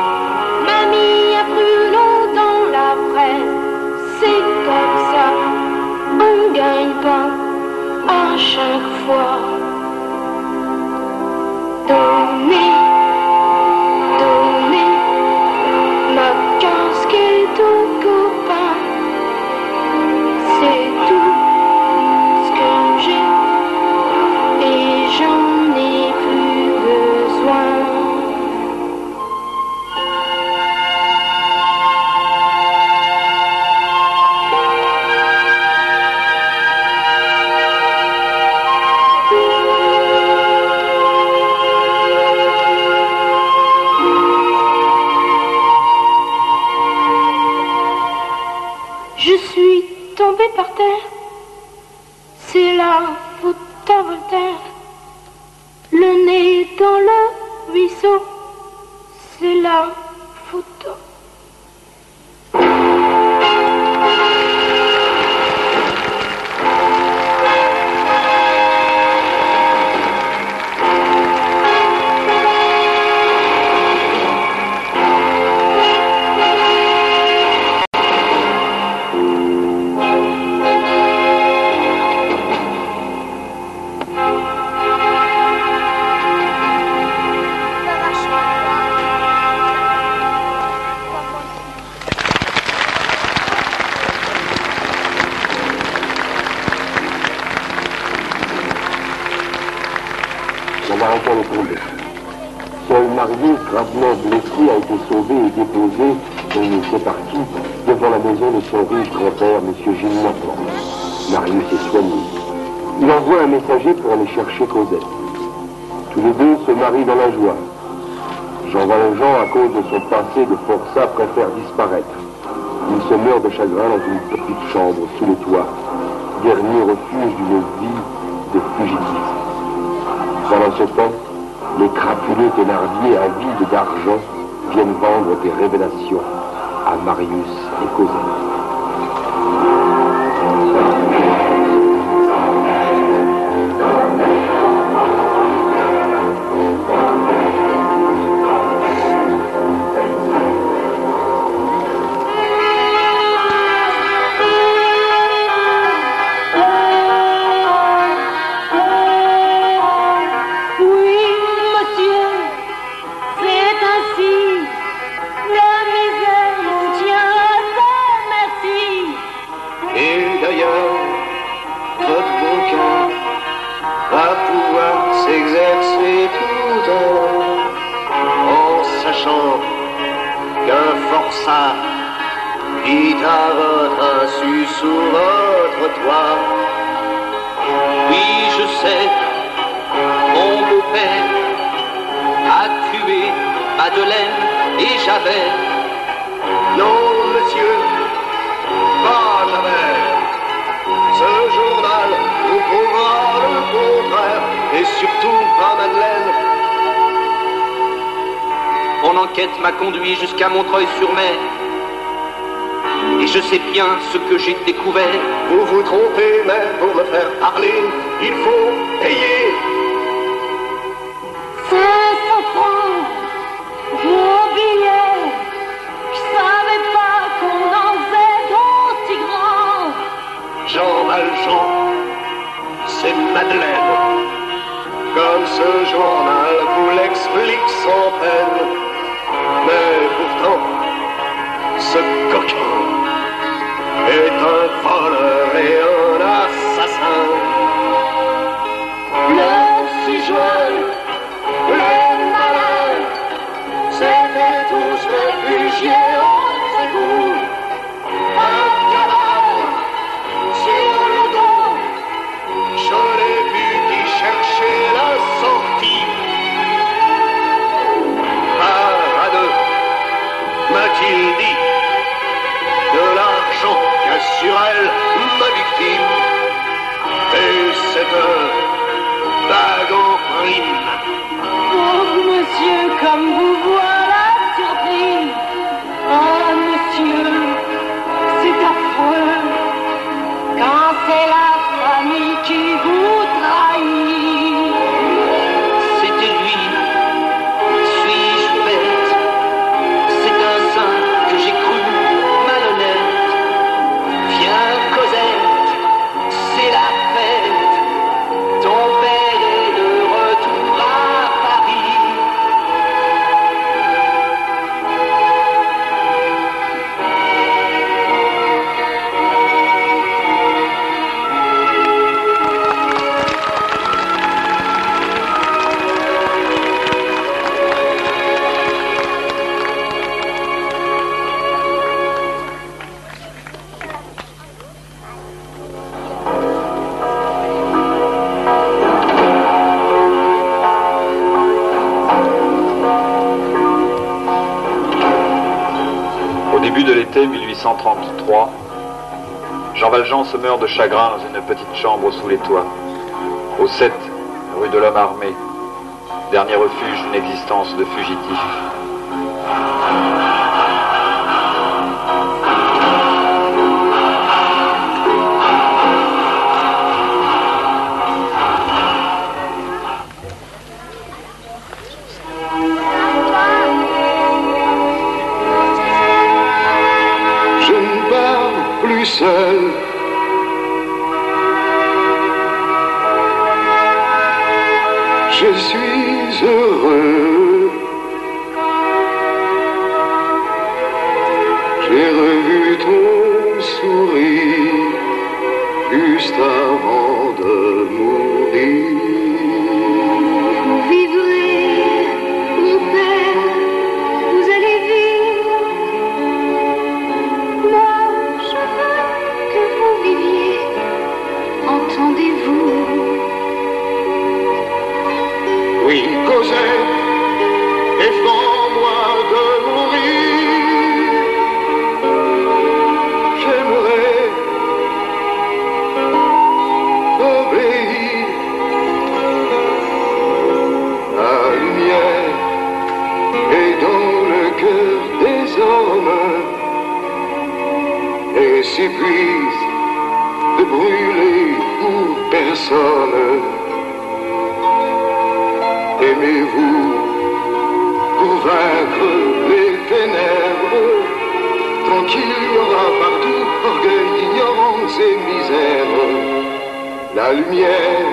M'a mis un brûlot dans la fraise. C'est comme ça, on gagne pas à chaque fois. Donnez, donnez ma casquette aux copains. C'est tout ce que j'ai et j'en ai plus besoin. Je suis tombée par terre, c'est la faute à Voltaire. Le nez dans le ruisseau, c'est la faute à... La marécage est tombée. Seul Marius, gravement blessé, a été sauvé et déposé, et il s'est parti, devant la maison de son riche grand-père, M. Gilles Nathan. Marius est soigné. Il envoie un messager pour aller chercher Cosette. Tous les deux se marient dans la joie. Jean Valjean, à cause de son passé de forçat, préfère disparaître. Il se meurt de chagrin dans une petite chambre sous le toit, dernier refuge d'une vie de fugitif. Pendant ce temps, les crapuleux Thénardier, avides d'argent, viennent vendre des révélations à Marius et Cosette. Vit à votre insu sous votre toit. Oui, je sais, mon beau-père a tué Madeleine et Javert. Non, monsieur, pas Javert. Ce journal nous prouvera le contraire, et surtout pas Madeleine. Mon enquête m'a conduit jusqu'à Montreuil-sur-Mer. Et je sais bien ce que j'ai découvert. Vous vous trompez, mais pour me faire parler, il faut payer. 500 francs, mon billet. Je savais pas qu'on en faisait aussi grand. Jean Valjean, c'est Madeleine. ce journal vous l'explique sans peine. Mais pourtant, ce coquin est un voleur et un assassin. Le 6 juin, les malins s'étaient tous réfugiés en égout. Un cadavre sur le dos. Je l'ai vu qui cherchait la sortie. À deux, m'a-t-il dit, de l'argent qu'a sur elle ma victime. Et cette bague en prime. Oh, monsieur, comme vous voilà surpris. Oh, monsieur, c'est affreux. Quand c'est la famille qui vous trahit. C'était lui. Suis-je bête? C'est un saint que j'ai cru malhonnête. Viens, Cosette, c'est la fête. Ton père est de retour à Paris. Au début de l'été 1833, Jean Valjean se meurt de chagrin dans une petite chambre sous les toits, au 7 rue de l'Homme Armé, dernier refuge d'une existence de fugitif. Je ne pars plus seul. Je suis heureux. J'ai revu ton sourire juste avant de mourir. Vous vivrez, mon père, vous allez vivre. Moi, je veux que vous viviez. Entendez-vous? Oui, Cosette, défends-moi de mourir. J'aimerais obéir. La lumière est dans le cœur des hommes et s'épuise de brûler pour personne. Aimez-vous pour vaincre les ténèbres, tant qu'il y aura partout orgueil, ignorance et misère. La lumière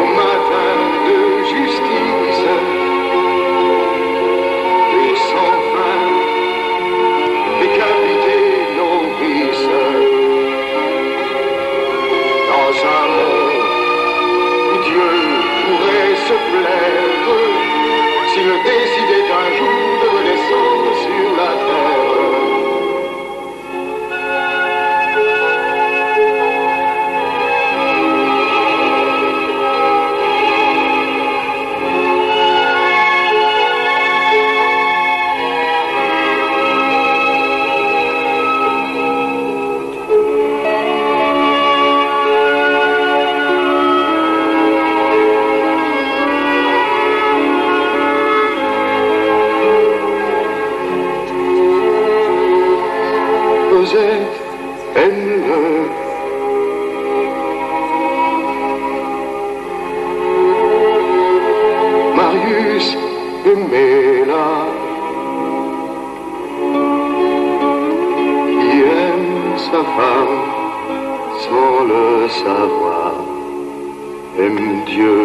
au matin de justice, et sans fin décapiter nos vices. Dans un monde où Dieu pourrait se plaire s'il décidait un jour de redescendre sur la terre. Cosette, aime-le. Marius, aimez-la. Qui aime sa femme sans le savoir, aime Dieu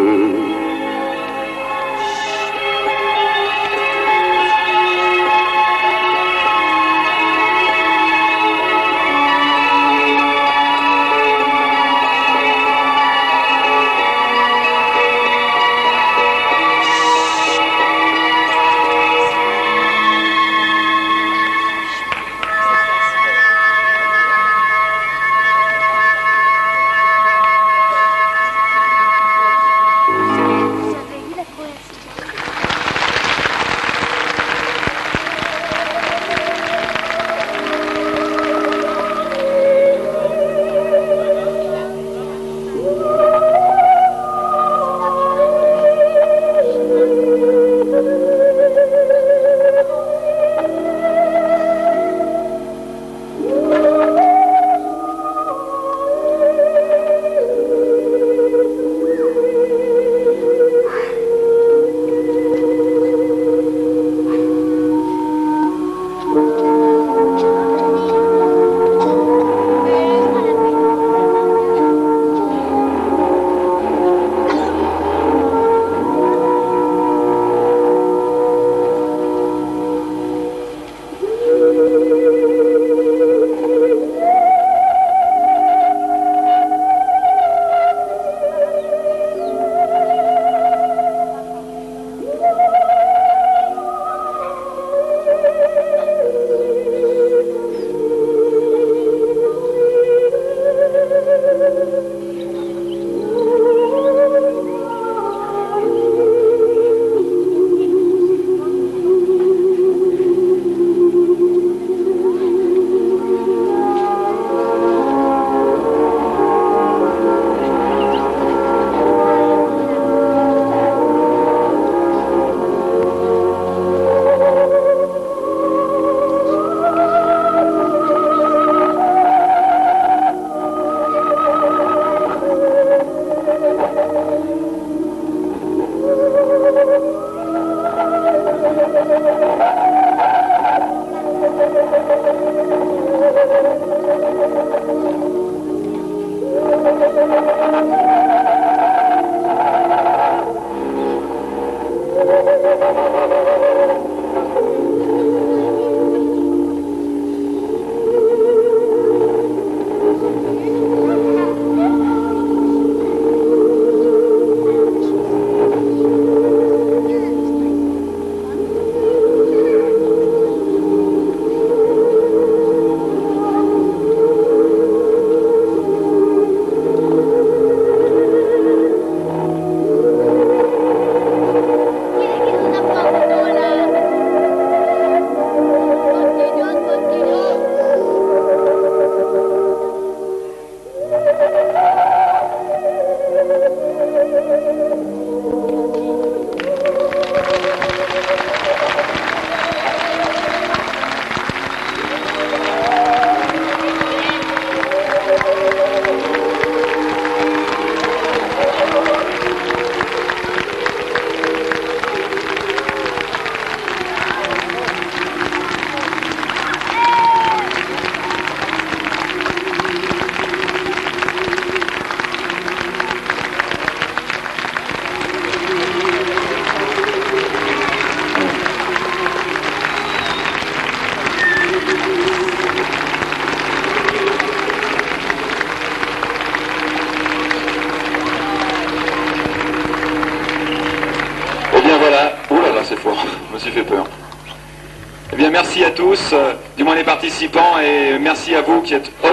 Merci à tous, du moins les participants, et merci à vous qui êtes... Oh,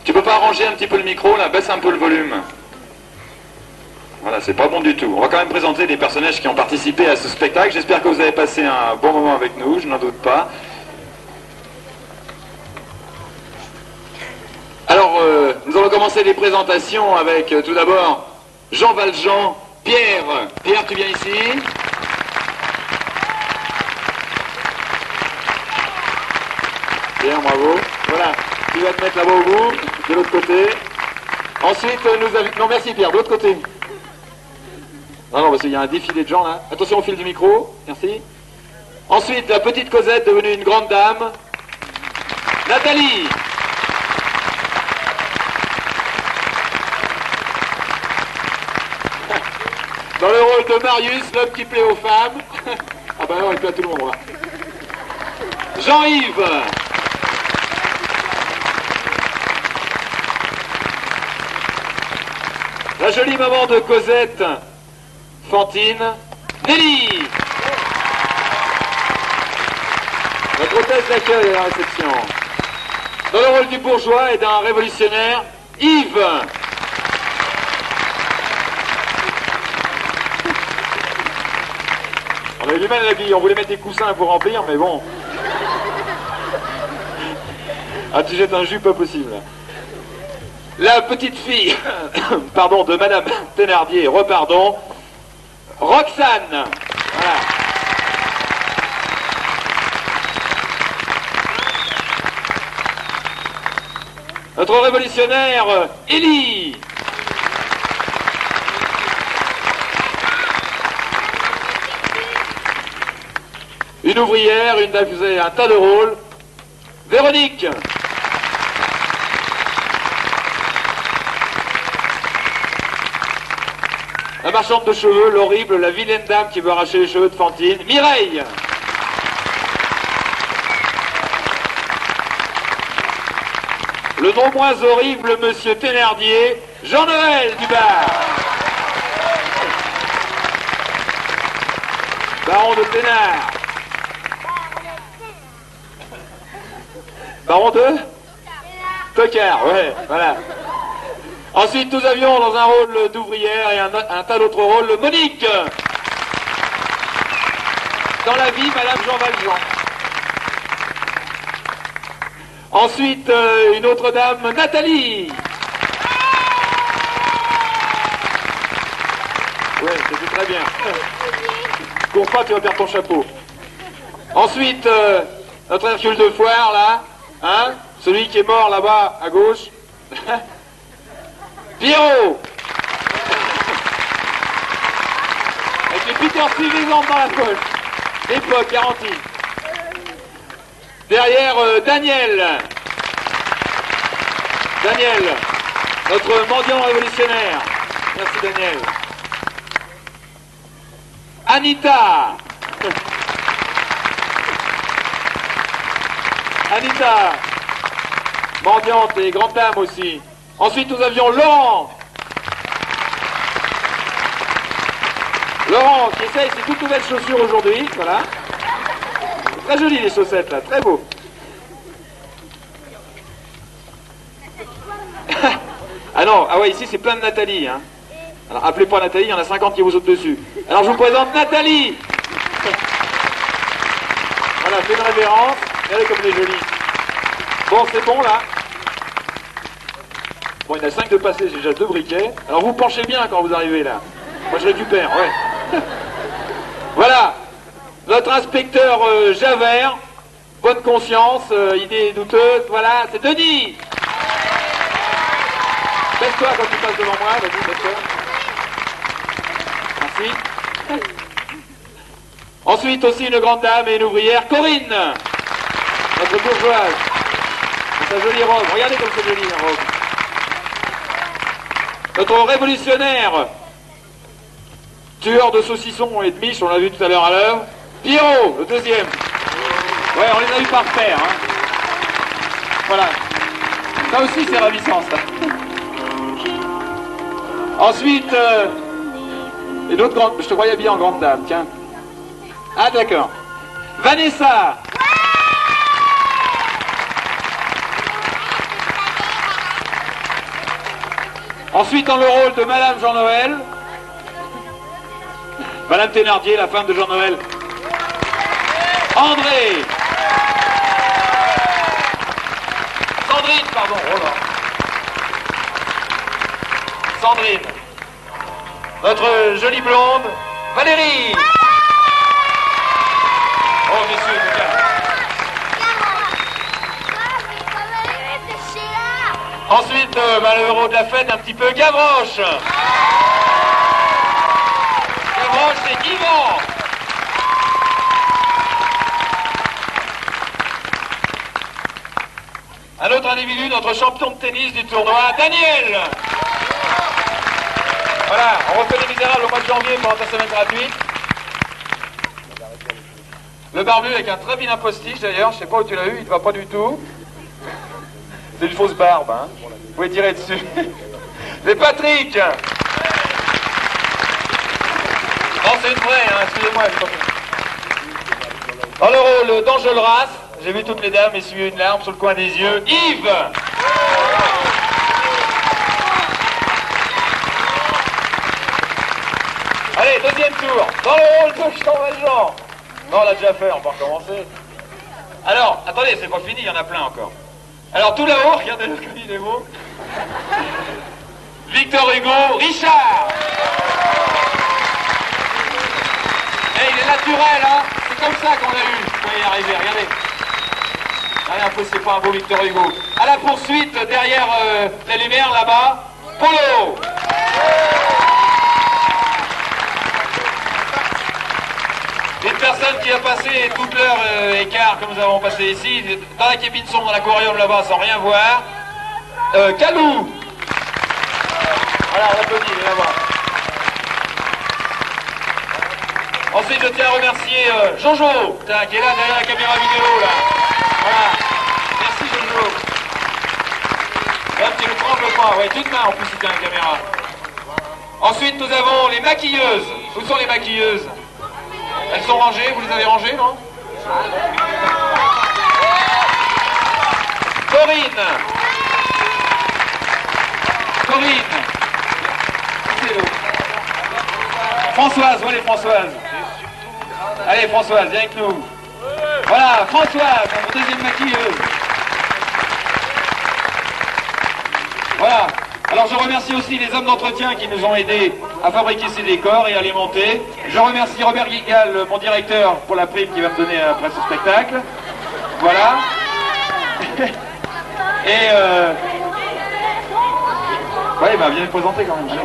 tu peux pas arranger un petit peu le micro, là? Baisse un peu le volume. Voilà, c'est pas bon du tout. On va quand même présenter les personnages qui ont participé à ce spectacle. J'espère que vous avez passé un bon moment avec nous, je n'en doute pas. Alors, nous allons commencer les présentations avec tout d'abord Jean Valjean, Pierre. Pierre, tu viens ici. Bien, bravo. Voilà, tu vas te mettre là-bas au bout, de l'autre côté. Ensuite, nous avons... Non, merci Pierre, de l'autre côté. Non, parce qu'il y a un défilé de gens là. Attention au fil du micro, merci. Ensuite, la petite Cosette devenue une grande dame. Nathalie. Dans le rôle de Marius, l'homme qui plaît aux femmes. Ah bah non, il plaît à tout le monde. Là. Jean-Yves. La jolie maman de Cosette, Fantine, Nelly. Notre hôtesse d'accueil à la réception. Dans le rôle du bourgeois et d'un révolutionnaire, Yves. On avait du mal à l'habiller, on voulait mettre des coussins pour remplir, mais bon. Ah, tu jettes un jus pas possible. La petite fille, pardon, de Madame Thénardier, repardon, Roxane. Voilà. Notre révolutionnaire, Élie. Une ouvrière, une dame qui faisait un tas de rôles, Véronique. La marchande de cheveux, l'horrible, la vilaine dame qui veut arracher les cheveux de Fantine, Mireille. Le non moins horrible monsieur Thénardier, Jean-Noël du bar. Baron de Thénard. Baron de Tocard, ouais, voilà. Ensuite, nous avions dans un rôle d'ouvrière et un tas d'autres rôles, Monique. Dans la vie, Madame Jean Valjean. Ensuite, une autre dame, Nathalie. Ouais, c'était très bien. Cours pas, tu vas perdre ton chapeau. Ensuite, notre Hercule de Foire, là, hein, celui qui est mort là-bas, à gauche. Pierrot. Avec les Peter Stuyvesant dans la poche. Époque, garantie. Derrière, Daniel. Daniel, notre mendiant révolutionnaire. Merci Daniel. Anita. Anita, mendiante et grande dame aussi. Ensuite, nous avions Laurent. Laurent qui essaye ses toutes nouvelles chaussures aujourd'hui, voilà. Très jolies les chaussettes là, très beau. Ah non, ah ouais, ici c'est plein de Nathalie, hein. Alors appelez pas Nathalie, il y en a 50 qui vous sautent dessus. Alors je vous présente Nathalie. Voilà, fais une révérence. Regardez comme elle est jolie. Bon, c'est bon là. Bon, il y en a 5 de passés, j'ai déjà 2 briquets. Alors vous penchez bien quand vous arrivez là. Moi je récupère, ouais. Voilà. Notre inspecteur Javert. Bonne conscience, idée douteuse. Voilà, c'est Denis. Baisse-toi quand tu passes devant moi, vas-y, baisse-toi. Merci. Ensuite aussi une grande dame et une ouvrière, Corinne, notre bourgeoise. Sa jolie robe, regardez comme c'est joli la robe. Notre révolutionnaire, tueur de saucissons et de miches, on l'a vu tout à l'heure à l'œuvre, Pierrot, le deuxième. Ouais, on les a eu par paire. Hein. Voilà. Ça aussi c'est ravissant ça. Ensuite, une autre grande... Je te croyais bien en grande dame, tiens. Ah d'accord. Vanessa. Ensuite, dans le rôle de Madame Jean-Noël, Madame Thénardier, la femme de Jean-Noël, André. Sandrine, pardon. Oh là. Sandrine. Notre jolie blonde, Valérie. Oh, messieurs, c'est bien. Ensuite, le héros de la fête, un petit peu Gavroche. Gavroche, c'est Yvan. Un autre individu, notre champion de tennis du tournoi, Daniel. Voilà, on refait les Misérables au mois de janvier pendant ta semaine gratuite. Le barbu avec un très vilain postiche d'ailleurs, je sais pas où tu l'as eu, il ne va pas du tout. C'est une fausse barbe, hein. Vous pouvez tirer dessus. C'est Patrick. Non, c'est une vraie, hein, excusez-moi. Dans le rôle d'Enjolras, j'ai vu toutes les dames essuyer une larme sur le coin des yeux, Yves. Allez, deuxième tour. Dans le rôle de Jean Valjean. Non, on l'a déjà fait, on va recommencer. Alors, attendez, c'est pas fini, il y en a plein encore. Alors tout là-haut, regardez le colis des mots. Victor Hugo, Richard. Et il est naturel, hein. C'est comme ça qu'on l'a eu. Vous pouvez y arriver, regardez. Regardez un peu, c'est pas un beau Victor Hugo. À la poursuite, derrière les lumières là-bas, Polo. Une personne qui a passé toute l'heure et quart que nous avons passé ici, dans la cabine sombre, dans l'aquarium là-bas, sans rien voir. Calou. Voilà, on applaudit, il est là-bas. Ensuite, je tiens à remercier Jojo, qui est là derrière la caméra vidéo, là. Voilà. Merci, Jojo. Hop, tu le prends, je le prends. Ouais, toute main, en plus, c'était la caméra. Ensuite, nous avons les maquilleuses. Où sont les maquilleuses? Elles sont rangées, vous les avez rangées, non? Corinne. Françoise, voilà Françoise. Allez Françoise, viens avec nous. Voilà, Françoise, notre deuxième maquilleuse. Voilà. Alors je remercie aussi les hommes d'entretien qui nous ont aidés à fabriquer ces décors et à les monter. Je remercie Robert Guigal, mon directeur, pour la prime qu'il va me donner après ce spectacle. Voilà. Et ouais, bah viens me présenter quand même.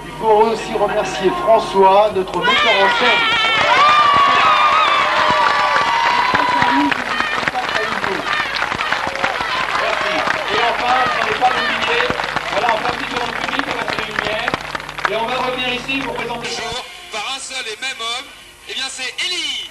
Il faut aussi remercier François, notre metteur en scène. Voilà, on fait un petit tour du public, on va faire les lumières. Et on va revenir ici pour présenter par un seul et même homme. Eh bien, c'est Élie.